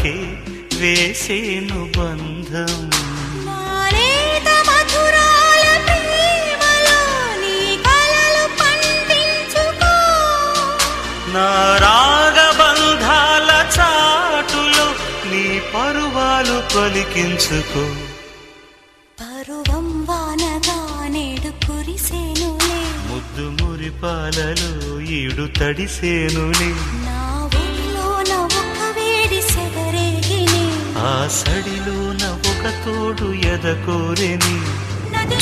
నాకే వేసేను బంధం. నాలేత మధురాల ప్రేమలో నీ కలలు పండించుకో. నా రాగబంధాల చాటులో నీ పరువాలు పలికించుకో. పరువం వానగా నేడు కురిసేనులే, ముద్దు మురిపాలలో ఈడు తడిసేనులే. నా ఒడిలోన ఒక వేడి సెగరేగిని, ఆ సడిలోన ఒక తోడు ఎదకోరెని. నది